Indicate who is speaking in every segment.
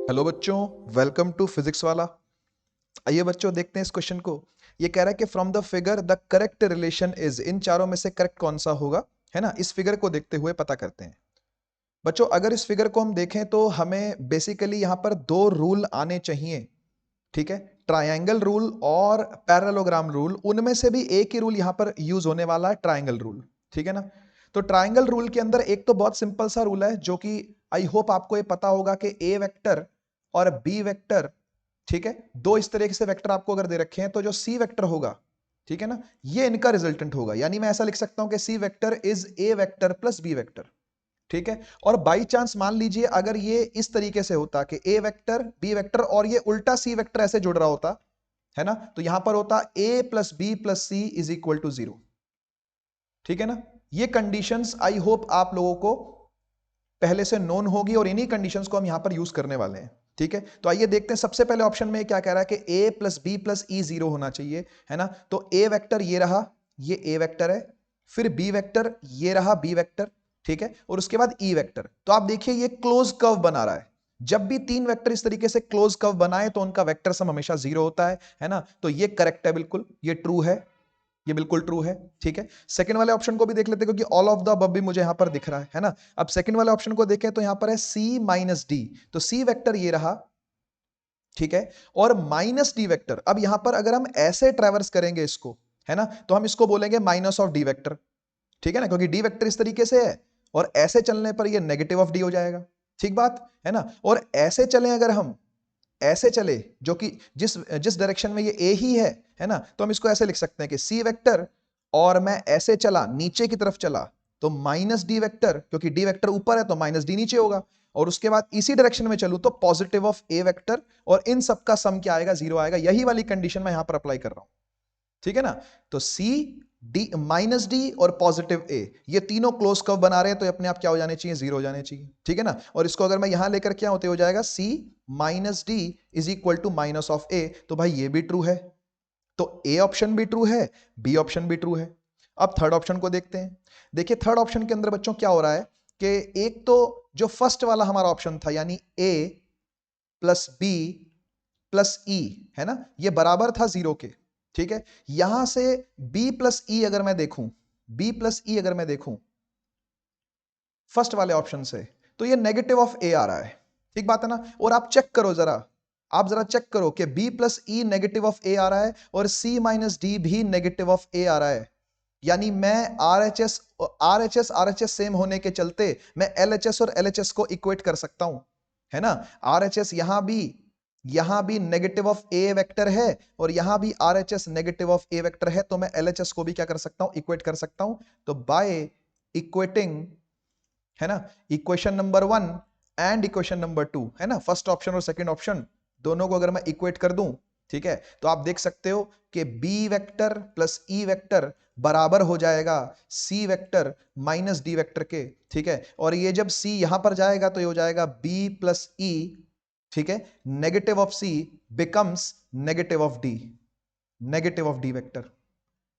Speaker 1: Hello बच्चों, welcome to physics वाला। आइए बच्चों देखते हैं इस क्वेश्चन को। ये कह रहा है कि from the figure the correct relation is, इन चारों में से करेक्ट कौन सा होगा, है ना। इस फिगर को देखते हुए पता करते हैं। बच्चों अगर इस फिगर को हम देखें तो हमें बेसिकली यहां पर दो रूल आने चाहिए, ठीक है। ट्रायंगल रूल और पैरेललोग्राम रूल, उनमें से भी एक ही रूल यहां पर यूज होने वाला है, ट्रायंगल रूल, ठीक है ना। तो ट्रायंगल रूल के अंदर एक तो बहुत सिंपल सा रूल है जो कि आई होप आपको ये पता होगा कि ए वेक्टर और बी वेक्टर, ठीक है, दो इस तरीके से वेक्टर आपको अगर दे रखे हैं तो जो सी वेक्टर होगा, ठीक है ना, ये इनका रिजल्टेंट होगा। यानी मैं ऐसा लिख सकता हूं कि C vector is A vector plus B vector, ठीक है। और बाई चांस मान लीजिए अगर ये इस तरीके से होता कि ए वेक्टर बी वेक्टर और ये उल्टा सी वेक्टर ऐसे जुड़ रहा होता, है ना, तो यहां पर होता A plus B plus C is equal to 0, ठीक है ना। ये कंडीशंस आई होप आप लोगों को पहले से नोन होगी और इन्हीं कंडीशंस को हम यहां पर यूज करने वाले हैं, ठीक है। तो आइए देखते हैं सबसे पहले ऑप्शन में क्या कह रहा है कि a प्लस बी प्लस ई 0 होना चाहिए, है ना। तो a वेक्टर ये रहा, ये a वेक्टर है, फिर b वेक्टर ये रहा b वेक्टर, ठीक है, और उसके बाद e वेक्टर। तो आप देखिए ये क्लोज कर्व बना रहा है। जब भी तीन वेक्टर इस तरीके से क्लोज कर्व बनाए तो उनका वेक्टर सम हमेशा 0 होता है ना। तो ये करेक्ट है, बिल्कुल ये ट्रू है, ये बिल्कुल ट्रू है, ठीक है। सेकंड वाले ऑप्शन को भी देख लेते हैं क्योंकि ऑल ऑफ द अबव भी मुझे यहां पर दिख रहा है ना। अब सेकंड वाले ऑप्शन को देखें तो यहां पर है सी माइनस डी, तो सी वेक्टर ये रहा, ठीक है, और माइनस डी वेक्टर। अब यहां पर अगर हम ऐसे ट्रेवर्स करेंगे इसको, है ना, तो हम इसको बोलेंगे माइनस ऑफ डी वेक्टर, ठीक है ना, क्योंकि डी वेक्टर इस तरीके से है और ऐसे चलने पर ये नेगेटिव ऑफ डी हो जाएगा, ठीक बात है ना। और ऐसे चले अगर हम, ऐसे चले जो कि जिस जिस डायरेक्शन में ये ए ही है ना, तो हम इसको ऐसे लिख सकते हैं कि सी वेक्टर, और मैं ऐसे चला नीचे की तरफ चला तो माइनस डी वेक्टर, क्योंकि डी वेक्टर ऊपर है तो माइनस डी नीचे होगा, और उसके बाद इसी डायरेक्शन में चलूं तो पॉजिटिव ऑफ ए वेक्टर, और इन सबका सम क्या आएगा, 0 आएगा। यही वाली कंडीशन मैं यहां पर अप्लाई कर रहा हूं, ठीक है ना। तो सी डी माइनस डी और पॉजिटिव ए, ये तीनों क्लोज कर्व बना रहे हैं तो अपने आप क्या हो जाने चाहिए, 0 हो जाने चाहिए, ठीक है ना। और इसको अगर मैं यहां लेकर क्या होते हो जाएगा C minus D is equal to minus of A, तो भाई ये भी ट्रू है। तो ए ऑप्शन भी ट्रू है, बी ऑप्शन भी ट्रू है। अब थर्ड ऑप्शन को देखते हैं। देखिए थर्ड ऑप्शन के अंदर बच्चों क्या हो रहा है कि एक तो जो फर्स्ट वाला हमारा ऑप्शन था यानी ए प्लस बी प्लस ई, है ना, ये बराबर था 0 के, ठीक है। यहां से b प्लस ई अगर मैं देखूं, b प्लस ई अगर मैं देखूं फर्स्ट वाले ऑप्शन से, तो ये नेगेटिव ऑफ ए आ रहा है, ठीक बात है ना। और आप चेक करो जरा, आप जरा चेक करो कि b plus E negative of A आ रहा है और c माइनस डी भी नेगेटिव ऑफ ए आ रहा है। यानी मैं आर एच एस सेम होने के चलते मैं एल एच एस और एल एच एस को इक्वेट कर सकता हूं, है ना। आर एच एस यहां भी नेगेटिव ऑफ ए वेक्टर है और यहां भी R H S negative of A vector है, तो मैं एल एच एस को भी क्या कर सकता हूं, इक्वेट कर सकता हूं। तो बाय इक्वेटिंग, है ना, equation number 1 and equation number 2, है ना, फर्स्ट ऑप्शन और सेकंड ऑप्शन दोनों को अगर मैं इक्वेट कर दूं, ठीक है, तो आप देख सकते हो कि b vector plus e vector बराबर हो जाएगा c vector minus d vector के, ठीक है। और ये जब सी यहां पर जाएगा तो ये हो जाएगा बी प्लस ई, ठीक है, negative of c becomes negative of d vector,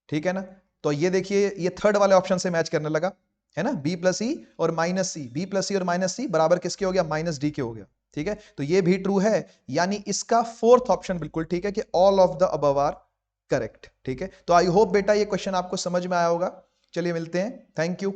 Speaker 1: ठीक है ना। तो ये देखिए ये थर्ड वाले ऑप्शन से मैच करने लगा, है ना, बी प्लस ई और माइनस सी, बी प्लस ई और माइनस सी बराबर किसके हो गया, माइनस डी के हो गया, ठीक है। तो ये भी ट्रू है, यानी इसका फोर्थ ऑप्शन बिल्कुल ठीक है कि all of the above are correct, ठीक है। तो आई होप बेटा ये क्वेश्चन आपको समझ में आया होगा। चलिए मिलते हैं, थैंक यू।